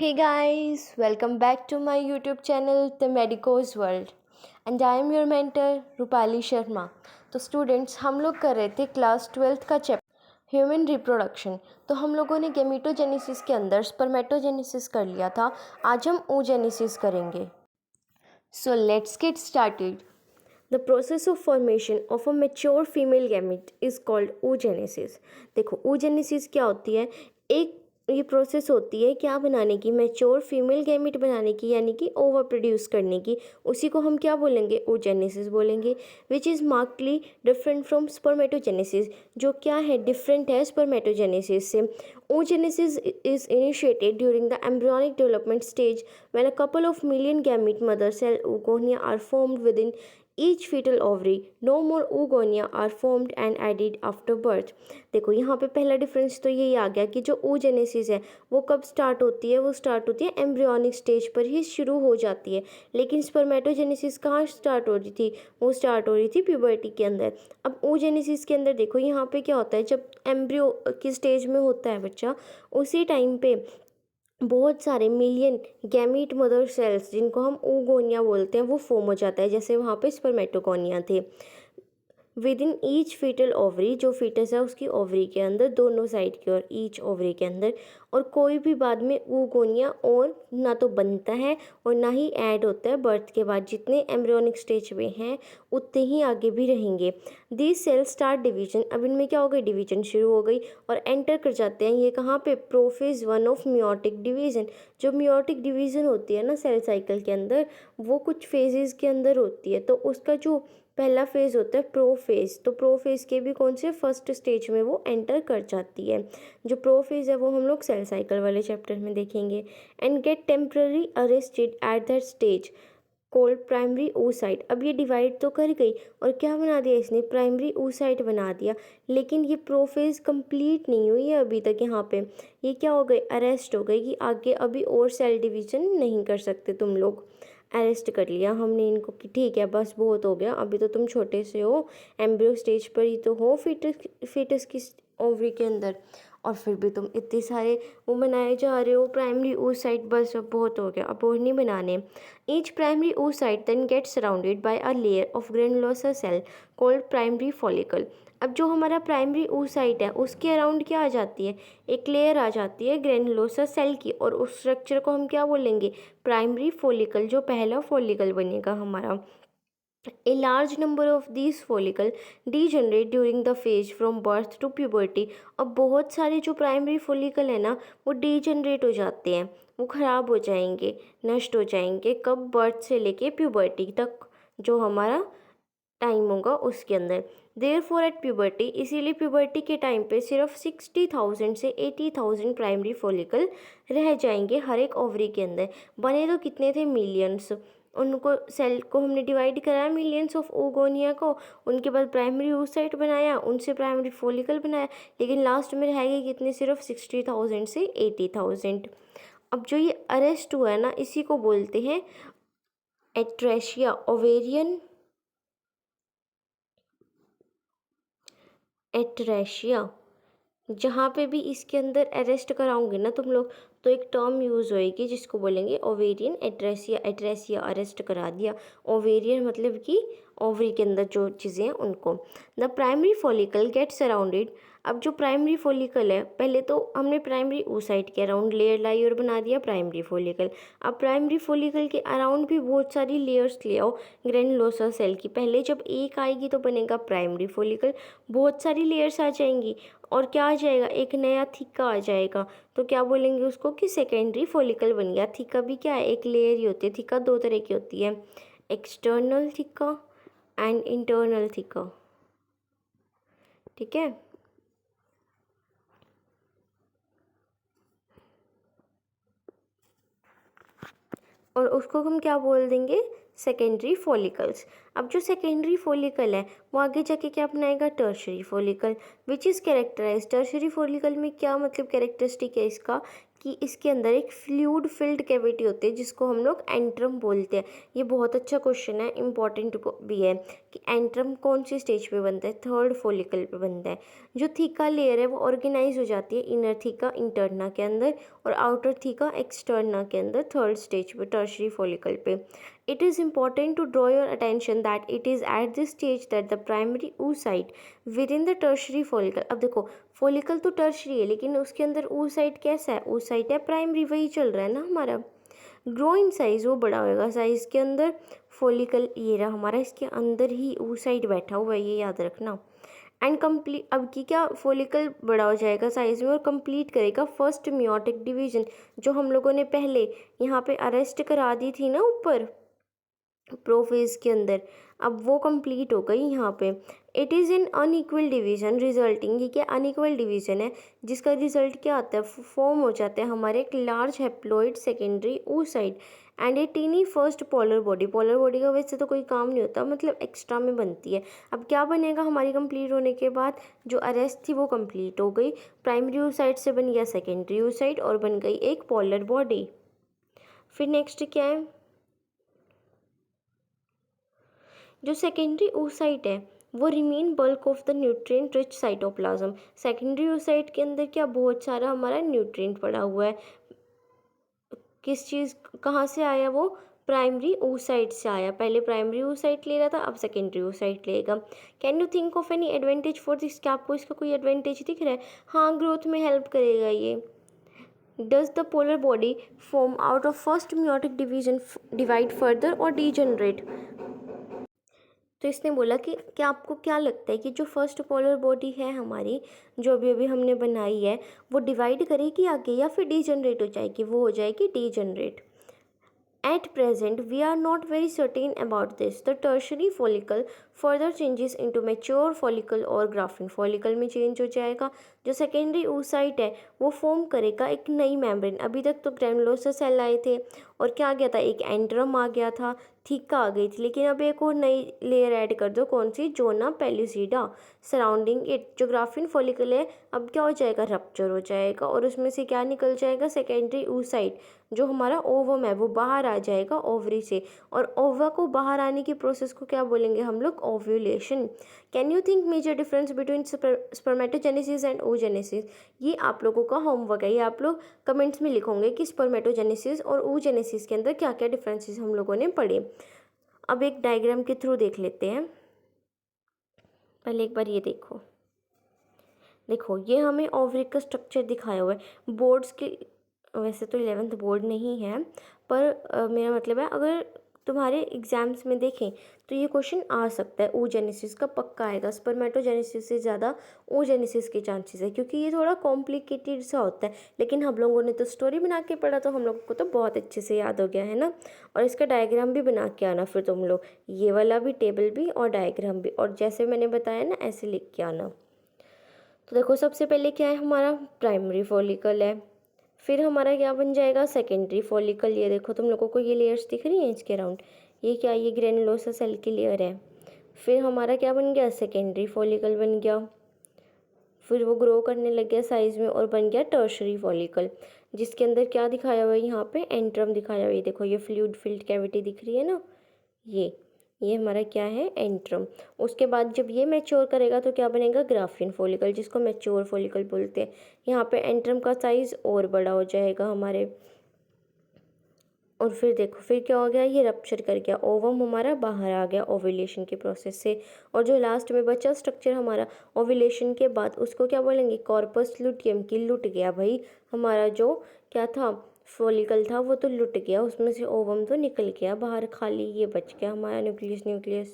Hey guys, welcome back to my YouTube channel The Medico's World and I am your mentor Rupali Sharma. तो students हम लोग कर रहे थे क्लास 12th का चैप्टर ह्यूमन रिप्रोडक्शन। तो हम लोगों ने गेमिटोजेनेसिस के अंदर स्पर्मेटोजेनेसिस कर लिया था। आज हम oogenesis करेंगे। So let's get started. The process of formation of a mature female gamete is called oogenesis। देखो oogenesis क्या होती है, एक ये प्रोसेस होती है क्या बनाने की, मैच्योर फीमेल गैमेट बनाने की, यानी कि ओवर प्रोड्यूस करने की। उसी को हम क्या बोलेंगे, oogenesis बोलेंगे। Which is markedly different from spermatogenesis, जो क्या है, डिफरेंट है स्पर्मेटोजेनेसिस से। oogenesis is initiated during the embryonic development stage when a couple of million gamete mother cell oogonia are formed within each fetal ovary. No more oogonia are formed and added after birth। देखो यहाँ पे पहला difference तो यही आ गया कि जो oogenesis है वो कब स्टार्ट होती है, वो स्टार्ट होती है एम्ब्रियोनिक स्टेज पर ही शुरू हो जाती है। लेकिन स्पर्मेटोजेनेसिस कहाँ स्टार्ट हो रही थी, वो स्टार्ट हो रही थी प्यूबर्टी के अंदर। अब oogenesis के अंदर देखो यहाँ पे क्या होता है, जब एम्ब्रियो की स्टेज में होता है बच्चा, उसी टाइम पे बहुत सारे मिलियन गैमीट मदर सेल्स, जिनको हम oogonia बोलते हैं, वो फॉर्म हो जाता है, जैसे वहाँ पे स्पर्मेटोगोनिया थे। Within each foetal ovary, जो फीटस है उसकी ओवरी के अंदर, दोनों साइड की ओर ईच ओवरी के अंदर। और कोई भी बाद में oogonia और ना तो बनता है और ना ही ऐड होता है बर्थ के बाद। जितने एम्ब्रियोनिक स्टेज में हैं उतने ही आगे भी रहेंगे। दिस सेल स्टार्ट डिवीजन, अब इनमें क्या हो गई, डिवीजन शुरू हो गई और एंटर कर जाते हैं ये कहाँ पे, प्रोफेज 1 ऑफ मियोटिक डिवीजन। जो मियोटिक डिवीजन होती है ना सेल साइकिल के अंदर, वो कुछ फेजेस के अंदर होती है। तो उसका जो पहला फेज़ होता है प्रोफेज, तो प्रोफेज के भी कौन से फर्स्ट स्टेज में वो एंटर कर जाती है। जो प्रोफेज है वो हम लोग सेल साइकिल वाले चैप्टर में देखेंगे। And get temporary arrested at that stage called primary oocyte। अब ये डिवाइड तो कर गई और क्या बना दिया इसने, प्राइमरी oocyte बना दिया। लेकिन ये प्रोफेज कंप्लीट नहीं हुई है अभी तक। यहाँ पे ये क्या हो गई, अरेस्ट हो गई कि आगे अभी और सेल डिवीजन नहीं कर सकते तुम लोग। अरेस्ट कर लिया हमने इनको कि ठीक है बस बहुत हो गया, अभी तो तुम छोटे से हो, एम्ब्रियो स्टेज पर ही तो हो फीटस की ओवरी के अंदर, और फिर भी तुम इतने सारे वो बनाए जा रहे हो प्राइमरी oocyte, बस अब बहुत हो गया, अब और नहीं बनाने। Each primary oocyte then gets surrounded by a layer of granulosa cell called primary follicle। अब जो हमारा प्राइमरी oocyte है उसके अराउंड क्या आ जाती है, एक लेयर आ जाती है ग्रेनुलोसा सेल की, और उस स्ट्रक्चर को हम क्या बोलेंगे, प्राइमरी फॉलिकल, जो पहला फॉलिकल बनेगा हमारा। A large number of these follicle degenerate during the phase from birth to puberty। अब बहुत सारे जो प्राइमरी फॉलिकल है ना वो डीजनरेट हो जाते हैं, वो ख़राब हो जाएंगे, नष्ट हो जाएंगे, कब, बर्थ से लेके प्यूबर्टी तक जो हमारा टाइम होगा उसके अंदर। देयर फॉर एट प्यूबर्टी, इसीलिए प्यूबर्टी के टाइम पे सिर्फ 60,000 से 80,000 प्राइमरी फॉलिकल रह जाएंगे हर एक ओवरी के अंदर। बने तो कितने थे, मिलियंस। उनको सेल को हमने डिवाइड कराया मिलियंस ऑफ oogonia को, उनके बाद प्राइमरी oocyte बनाया, उनसे प्राइमरी फॉलिकल बनाया, लेकिन लास्ट में रह गए कितने, सिर्फ 60,000 से 80,000। अब जो ये अरेस्ट हुआ है ना, इसी को बोलते हैं एट्रेशिया, ओवेरियन एट्रेशिया। जहाँ पे भी इसके अंदर अरेस्ट कराओगे ना तुम लोग, तो एक टर्म यूज़ होएगी जिसको बोलेंगे ओवेरियन एट्रेसिया। एट्रेसिया अरेस्ट करा दिया, ओवेरियन मतलब कि ओवरी के अंदर जो चीज़ें हैं उनको। The primary follicle get surrounded. अब जो प्राइमरी फॉलिकल है, पहले तो हमने प्राइमरी oocyte के अराउंड लेयर लाई और बना दिया प्राइमरी फॉलिकल। अब प्राइमरी फॉलिकल के अराउंड भी बहुत सारी लेयर्स ले आओ ग्रेनुलोसा सेल की। पहले जब एक आएगी तो बनेगा प्राइमरी फॉलिकल, बहुत सारी लेयर्स आ जाएंगी और क्या आ जाएगा, एक नया थीका आ जाएगा। तो क्या बोलेंगे उसको कि सेकेंडरी फॉलिकल बन गया। थीका भी क्या है, एक लेयर ही होती है। थीका दो तरह की होती है, external theca and internal theca, ठीक है। और उसको हम क्या बोल देंगे, सेकेंडरी फॉलिकल्स। अब जो सेकेंडरी फॉलिकल है वो आगे जाके क्या बनाएगा, tertiary follicle, which is characterise. Tertiary follicle में क्या मतलब कैरेक्टरिस्टिक है इसका, कि इसके अंदर एक फ्लूइड फिल्ड कैविटी होती है जिसको हम लोग एंट्रम बोलते हैं। ये बहुत अच्छा क्वेश्चन है, इंपॉर्टेंट भी है कि एंट्रम कौन सी स्टेज पे बनता है, थर्ड फॉलिकल पे बनता है। जो थीका लेयर है वो ऑर्गेनाइज हो जाती है इनर थीका इंटरना के अंदर और आउटर थीका एक्सटर्ना के अंदर, थर्ड स्टेज पे टर्शरी फॉलिकल पे। It is important to draw your attention that it is at this stage that the primary oocyte within the tertiary follicle, अब देखो follicle तो टर्शरी है लेकिन उसके अंदर oocyte कैसा है, oocyte है प्राइमरी, वही चल रहा है ना हमारा। ग्रो इन साइज, वो बड़ा होगा साइज के अंदर। फॉलिकल ये रहा हमारा, इसके अंदर ही oocyte बैठा हुआ है, ये याद रखना। एंड कंप्लीट, अब की क्या, फॉलिकल बड़ा हो जाएगा साइज में और कंप्लीट करेगा फर्स्ट मियोटिक डिवीजन, जो हम लोगों ने पहले यहाँ पे अरेस्ट करा दी थी ना ऊपर प्रोफेज के अंदर, अब वो कंप्लीट हो गई यहाँ पे। It is in unequal division resulting, ये क्या अनइक्वल डिवीजन है जिसका रिजल्ट क्या आता है, फॉर्म हो जाता है हमारे एक large haploid secondary oocyte and a tiny first polar body. Polar body का वैसे तो कोई काम नहीं होता, मतलब एक्स्ट्रा में बनती है। अब क्या बनेगा हमारी कंप्लीट होने के बाद, जो अरेस्ट थी वो कंप्लीट हो गई, प्राइमरी oocyte से बन गया सेकेंडरी oocyte और बन गई एक पोलर बॉडी। फिर नेक्स्ट क्या है, जो सेकेंडरी oocyte है वो remain bulk of the nutrient rich cytoplasm. Secondary oocyte के अंदर क्या बहुत सारा हमारा न्यूट्रिएंट पड़ा हुआ है। किस चीज़, कहाँ से आया वो, प्राइमरी oocyte से आया। पहले प्राइमरी oocyte ले रहा था, अब सेकेंडरी oocyte लेगा। Can you think of any advantage for this, क्या आपको इसका कोई एडवांटेज दिख रहा है? हाँ, ग्रोथ में हेल्प करेगा ये। Does the polar body form out of first meiotic division divide further और डीजनरेट? तो इसने बोला कि क्या आपको क्या लगता है कि जो फर्स्ट पोलर बॉडी है हमारी, जो अभी अभी हमने बनाई है, वो डिवाइड करेगी आगे या फिर डीजनरेट हो जाएगी? वो हो जाएगी degenerate. At present, we are not very certain about this. The tertiary follicle further changes into mature follicle और ग्राफिन follicle में चेंज हो जाएगा। जो सेकेंडरी oocyte है वो फॉर्म करेगा एक नई मेम्ब्रेन। अभी तक तो ग्रैनुलोसा सेल आए थे और क्या आ गया था, एक एंड्रम आ गया था, थीका आ गई थी, लेकिन अब एक और नई लेयर ऐड कर दो, कौन सी, जोना पेलिसिडा सराउंडिंग इट। जो ग्राफिन फॉलिकल है अब क्या हो जाएगा, रप्चर हो जाएगा और उसमें से क्या निकल जाएगा, सेकेंडरी oocyte, जो हमारा ओवम है वो बाहर आ जाएगा ओवरी से। और ओवा को बाहर आने की प्रोसेस को क्या बोलेंगे हम लोग, ovulation. Can you think major difference between spermatogenesis and oogenesis? ये आप लोगों का होमवर्क है, ये आप लोग कमेंट्स में लिखोगे कि स्पर्मेटोजेनेसिस और oogenesis के अंदर क्या क्या डिफरेंसेस हम लोगों ने पढ़े। अब एक डायग्राम के थ्रू देख लेते हैं। पहले एक बार ये देखो, देखो ये हमें ओवरी का स्ट्रक्चर दिखाया हुआ है। बोर्ड्स के, वैसे तो 11th बोर्ड नहीं है, पर मेरा मतलब है अगर तुम्हारे एग्जाम्स में देखें तो ये क्वेश्चन आ सकता है। oogenesis का पक्का आएगा, स्पर्मेटोजेनेसिस से ज़्यादा oogenesis के चांसेस है, क्योंकि ये थोड़ा कॉम्प्लिकेटेड सा होता है। लेकिन हम लोगों ने तो स्टोरी बना के पढ़ा तो हम लोगों को तो बहुत अच्छे से याद हो गया है ना। और इसका डायग्राम भी बना के आना फिर तुम लोग, ये वाला भी, टेबल भी और डायग्राम भी, और जैसे मैंने बताया ना ऐसे लिख के आना। तो देखो सबसे पहले क्या है, हमारा प्राइमरी फॉलिकल है, फिर हमारा क्या बन जाएगा, सेकेंडरी फॉलिकल। ये देखो तुम लोगों को ये लेयर्स दिख रही हैं इसके अराउंड, ये क्या, ये ग्रेनुलोसा सेल की लेयर है। फिर हमारा क्या बन गया, सेकेंडरी फॉलिकल बन गया, फिर वो ग्रो करने लग गया साइज में और बन गया टर्शरी फॉलिकल, जिसके अंदर क्या दिखाया हुआ है, यहाँ पे एंट्रम दिखाया हुआ है। देखो ये फ्लूइड फिल्ड कैविटी दिख रही है ना, ये हमारा क्या है, एंट्रम। उसके बाद जब ये मैच्योर करेगा तो क्या बनेगा, ग्राफिन फॉलिकल, जिसको मैच्योर फॉलिकल बोलते हैं। यहाँ पे एंट्रम का साइज और बड़ा हो जाएगा हमारे, और फिर देखो फिर क्या हो गया, ये रप्चर कर गया, ओवम हमारा बाहर आ गया ओव्यूलेशन के प्रोसेस से। और जो लास्ट में बचा स्ट्रक्चर हमारा ओव्यूलेशन के बाद, उसको क्या बोलेंगे, कॉर्पस लुटियम, की लुट गया भाई हमारा जो क्या था, फॉलिकल था वो तो लुट गया, उसमें से ओवम तो निकल गया बाहर, खाली ये बच गया हमारा न्यूक्लियस।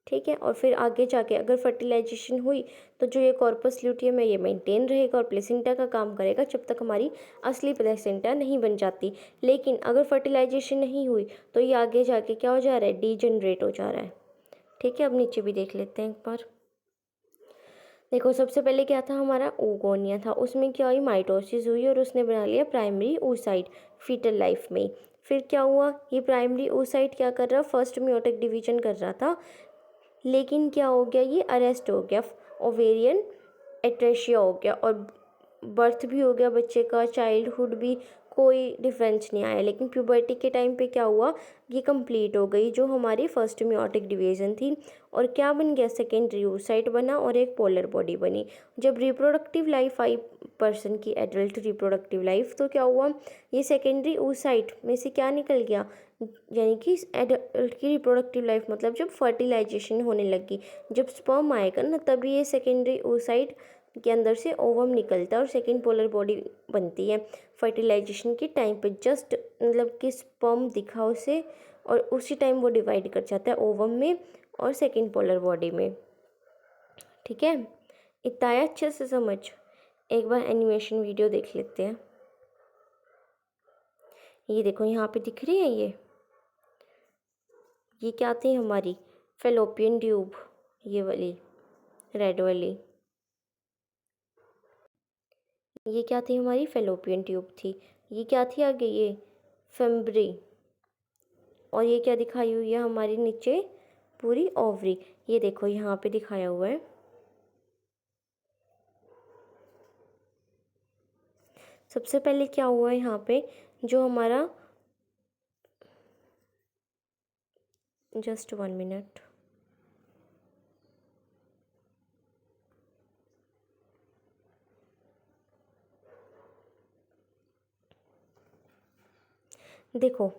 ठीक है, और फिर आगे जाके अगर फर्टिलाइजेशन हुई तो जो ये कॉर्पस ल्यूटियम है ये मेंटेन रहेगा और प्लेसेंटा का काम करेगा जब तक हमारी असली प्लेसेंटा नहीं बन जाती। लेकिन अगर फर्टिलाइजेशन नहीं हुई तो ये आगे जाके क्या हो जा रहा है, डीजनरेट हो जा रहा है। ठीक है, अब नीचे भी देख लेते हैं एक बार। देखो सबसे पहले क्या था, हमारा ओगोनिया था, उसमें क्या हुई, माइटोसिस हुई और उसने बना लिया प्राइमरी oocyte फीटल लाइफ में। फिर क्या हुआ, ये प्राइमरी oocyte क्या कर रहा, फर्स्ट मियोटिक डिवीजन कर रहा था, लेकिन क्या हो गया, ये अरेस्ट हो गया, ओवेरियन एट्रेशिया हो गया और बर्थ भी हो गया बच्चे का, चाइल्डहुड भी, कोई डिफरेंस नहीं आया। लेकिन प्यूबर्टी के टाइम पे क्या हुआ, ये कंप्लीट हो गई जो हमारी फर्स्ट मियोटिक डिवीज़न थी, और क्या बन गया, सेकेंडरी oocyte बना और एक पोलर बॉडी बनी। जब रिप्रोडक्टिव लाइफ आई पर्सन की, एडल्ट रिप्रोडक्टिव लाइफ, तो क्या हुआ, ये सेकेंडरी oocyte में से क्या निकल गया, यानी कि एडल्ट की रिप्रोडक्टिव लाइफ मतलब जब फर्टिलाइजेशन होने लगी, जब स्पर्म आएगा ना, तभी ये सेकेंडरी oocyte के अंदर से ओवम निकलता है और सेकेंड पोलर बॉडी बनती है फर्टिलाइजेशन के टाइम पे। जस्ट मतलब कि स्पर्म दिखा उसे और उसी टाइम वो डिवाइड कर जाता है ओवम में और सेकेंड पोलर बॉडी में। ठीक है, इतना आया अच्छे से समझ। एक बार एनिमेशन वीडियो देख लेते हैं। ये देखो यहाँ पे दिख रही है, ये क्या थी हमारी फेलोपियन ट्यूब, ये वाली रेड वाली, ये क्या थी हमारी फेलोपियन ट्यूब थी। ये क्या थी आगे, ये फेम्ब्री, और ये क्या दिखाई हुई है हमारी नीचे, पूरी ओवरी। ये देखो यहाँ पे दिखाया हुआ है। सबसे पहले क्या हुआ है यहाँ पे, जो हमारा, जस्ट 1 मिनट, देखो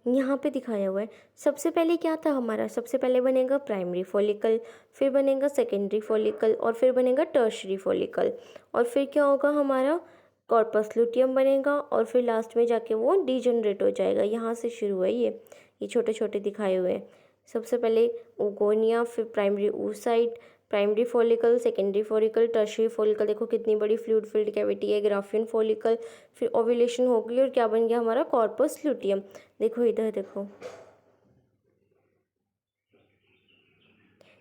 यहाँ पे दिखाया हुआ है। सबसे पहले क्या था हमारा, सबसे पहले बनेगा प्राइमरी फॉलिकल, फिर बनेगा सेकेंडरी फॉलिकल, और फिर बनेगा टर्शरी फॉलिकल, और फिर क्या होगा हमारा कॉर्पस लुटियम बनेगा, और फिर लास्ट में जाके वो डीजनरेट हो जाएगा। यहाँ से शुरू है ये छोटे छोटे दिखाए हुए हैं। सबसे पहले ओगोनिया, फिर primary oocyte, primary follicle, secondary follicle, tertiary follicle, देखो कितनी बड़ी फ्लूइड फिल्ड कैविटी है, ग्राफियन फॉलिकल, फिर ओव्यूलेशन हो गई और क्या बन गया हमारा कॉर्पस लुटियम। देखो इधर देखो,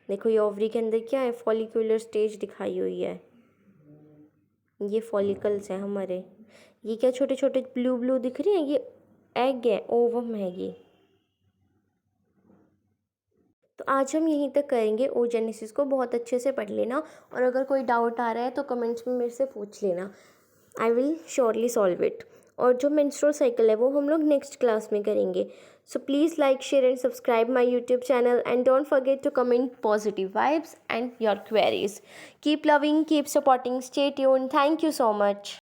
देखो ये ओवरी के अंदर क्या है, फॉलिकुलर स्टेज दिखाई हुई है, ये फॉलिकल्स हैं हमारे। ये क्या छोटे छोटे ब्लू ब्लू दिख रही हैं, ये एग है, ओवम है ये। तो आज हम यहीं तक करेंगे, ओजेनेसिस को बहुत अच्छे से पढ़ लेना, और अगर कोई डाउट आ रहा है तो कमेंट्स में मेरे से पूछ लेना, I will surely solve it. और जो मेंस्ट्रुअल साइकिल है वो हम लोग नेक्स्ट क्लास में करेंगे। So please like, share and subscribe my YouTube channel, and don't forget to comment positive vibes and your queries. Keep loving, keep supporting, stay tuned, thank you so much.